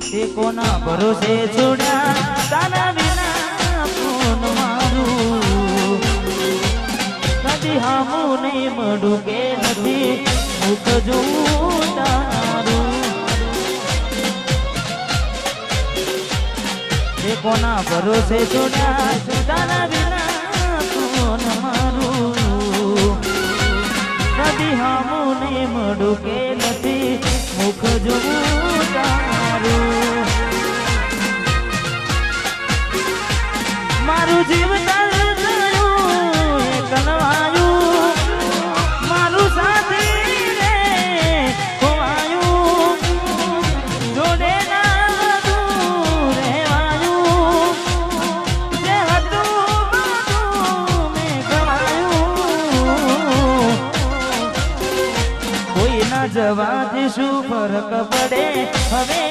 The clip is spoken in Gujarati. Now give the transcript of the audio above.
તે કોના ભરોસે છોડ્યા તારા વિના કોણ મારું કદી હામું નહીં મળું કે નથી મુખ જોઉં તારું તે કોના ભરોસે છોડ્યા તારા વિના કોણ મારું કદી હામું નહીં મળું કે નથી મુખ જોઉં તારું મારું જીવતર થયું એ કનવાયું મારું સાથી રે ખોવાયું જોડે ના હતું રહેવાયું જે હતું બધું મેં ગવાયું કોઈ ના જવાથી શું ફરક પડે હવે